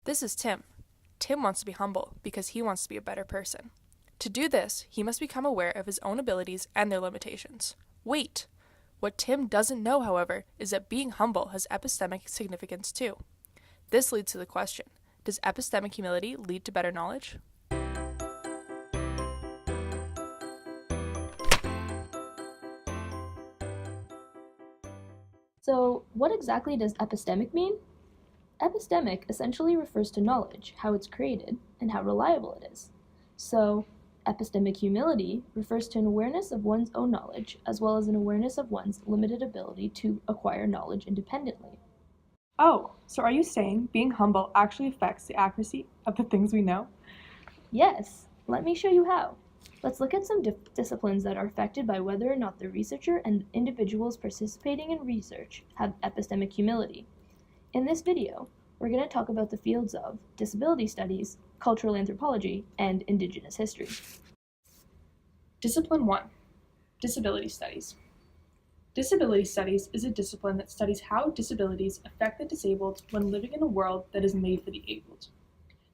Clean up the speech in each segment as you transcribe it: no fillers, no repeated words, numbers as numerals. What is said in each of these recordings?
This is Tim. Tim wants to be humble because he wants to be a better person. To do this, he must become aware of his own abilities and their limitations. Wait! What Tim doesn't know, however, is that being humble has epistemic significance too. This leads to the question, does epistemic humility lead to better knowledge? So, what exactly does epistemic mean? Epistemic essentially refers to knowledge, how it's created, and how reliable it is. So, epistemic humility refers to an awareness of one's own knowledge, as well as an awareness of one's limited ability to acquire knowledge independently. Oh, so are you saying being humble actually affects the accuracy of the things we know? Yes, let me show you how. Let's look at some disciplines that are affected by whether or not the researcher and individuals participating in research have epistemic humility. In this video, we're going to talk about the fields of disability studies, cultural anthropology, and Indigenous history. Discipline 1. Disability studies. Disability studies is a discipline that studies how disabilities affect the disabled when living in a world that is made for the abled.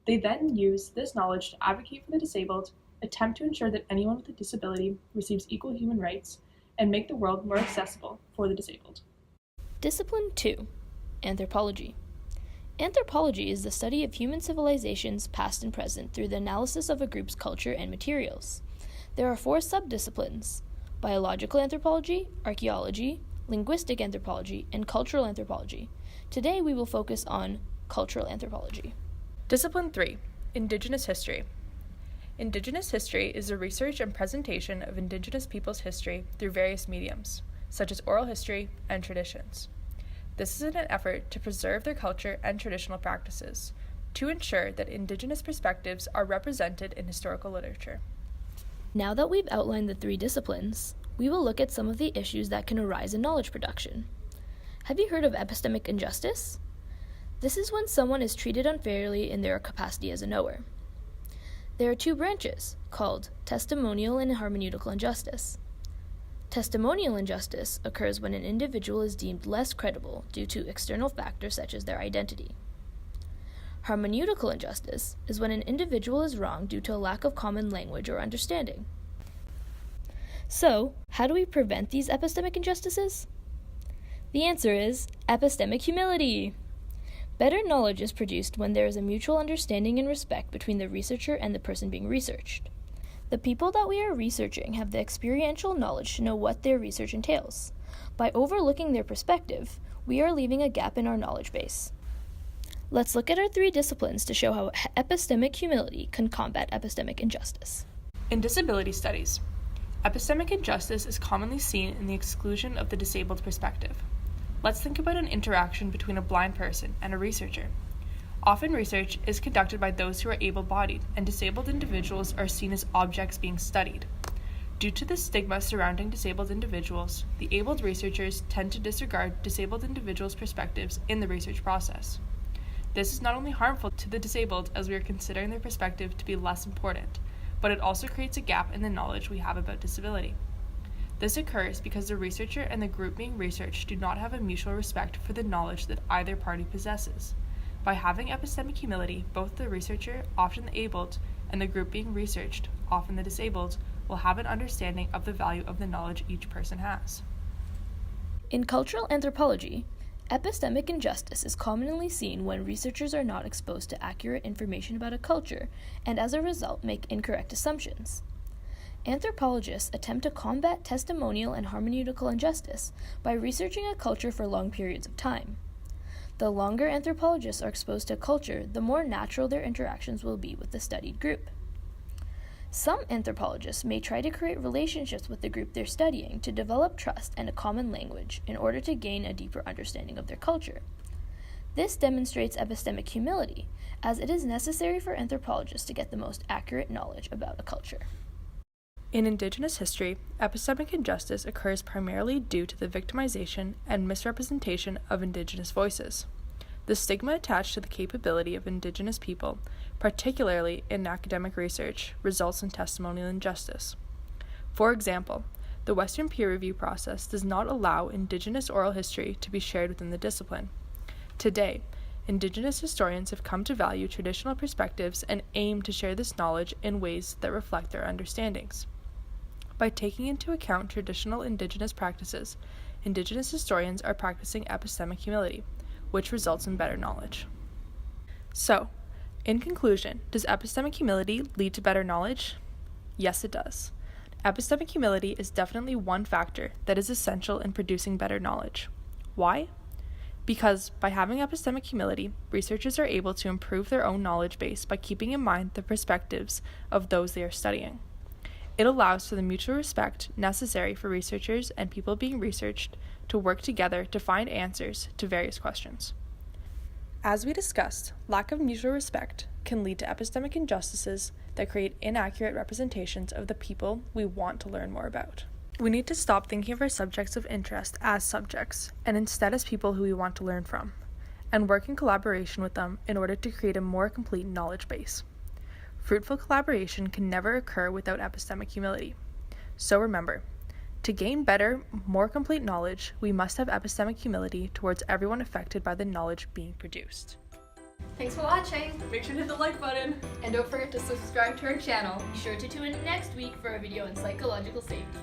They then use this knowledge to advocate for the disabled, attempt to ensure that anyone with a disability receives equal human rights, and make the world more accessible for the disabled. Discipline 2. Anthropology. Anthropology is the study of human civilizations past and present through the analysis of a group's culture and materials. There are 4 subdisciplines: biological anthropology, archaeology, linguistic anthropology, and cultural anthropology. Today we will focus on cultural anthropology. Discipline 3. Indigenous history. Indigenous history is the research and presentation of Indigenous peoples' history through various mediums, such as oral history and traditions. This is in an effort to preserve their culture and traditional practices, to ensure that Indigenous perspectives are represented in historical literature. Now that we've outlined the 3 disciplines, we will look at some of the issues that can arise in knowledge production. Have you heard of epistemic injustice? This is when someone is treated unfairly in their capacity as a knower. There are 2 branches, called testimonial and hermeneutical injustice. Testimonial injustice occurs when an individual is deemed less credible due to external factors such as their identity. Hermeneutical injustice is when an individual is wronged due to a lack of common language or understanding. So, how do we prevent these epistemic injustices? The answer is epistemic humility. Better knowledge is produced when there is a mutual understanding and respect between the researcher and the person being researched. The people that we are researching have the experiential knowledge to know what their research entails. By overlooking their perspective, we are leaving a gap in our knowledge base. Let's look at our 3 disciplines to show how epistemic humility can combat epistemic injustice. In disability studies, epistemic injustice is commonly seen in the exclusion of the disabled perspective. Let's think about an interaction between a blind person and a researcher. Often research is conducted by those who are able-bodied, and disabled individuals are seen as objects being studied. Due to the stigma surrounding disabled individuals, the abled researchers tend to disregard disabled individuals' perspectives in the research process. This is not only harmful to the disabled as we are considering their perspective to be less important, but it also creates a gap in the knowledge we have about disability. This occurs because the researcher and the group being researched do not have a mutual respect for the knowledge that either party possesses. By having epistemic humility, both the researcher, often the abled, and the group being researched, often the disabled, will have an understanding of the value of the knowledge each person has. In cultural anthropology, epistemic injustice is commonly seen when researchers are not exposed to accurate information about a culture and as a result make incorrect assumptions. Anthropologists attempt to combat testimonial and hermeneutical injustice by researching a culture for long periods of time. The longer anthropologists are exposed to culture, the more natural their interactions will be with the studied group. Some anthropologists may try to create relationships with the group they're studying to develop trust and a common language in order to gain a deeper understanding of their culture. This demonstrates epistemic humility, as it is necessary for anthropologists to get the most accurate knowledge about a culture. In Indigenous history, epistemic injustice occurs primarily due to the victimization and misrepresentation of Indigenous voices. The stigma attached to the capability of Indigenous people, particularly in academic research, results in testimonial injustice. For example, the Western peer review process does not allow Indigenous oral history to be shared within the discipline. Today, Indigenous historians have come to value traditional perspectives and aim to share this knowledge in ways that reflect their understandings. By taking into account traditional Indigenous practices, Indigenous historians are practicing epistemic humility, which results in better knowledge. So, in conclusion, does epistemic humility lead to better knowledge? Yes, it does. Epistemic humility is definitely one factor that is essential in producing better knowledge. Why? Because by having epistemic humility, researchers are able to improve their own knowledge base by keeping in mind the perspectives of those they are studying. It allows for the mutual respect necessary for researchers and people being researched to work together to find answers to various questions. As we discussed, lack of mutual respect can lead to epistemic injustices that create inaccurate representations of the people we want to learn more about. We need to stop thinking of our subjects of interest as subjects, and instead as people who we want to learn from, and work in collaboration with them in order to create a more complete knowledge base. Fruitful collaboration can never occur without epistemic humility. So remember, to gain better, more complete knowledge, we must have epistemic humility towards everyone affected by the knowledge being produced. Thanks for watching! Make sure to hit the like button! And don't forget to subscribe to our channel. Be sure to tune in next week for a video on psychological safety.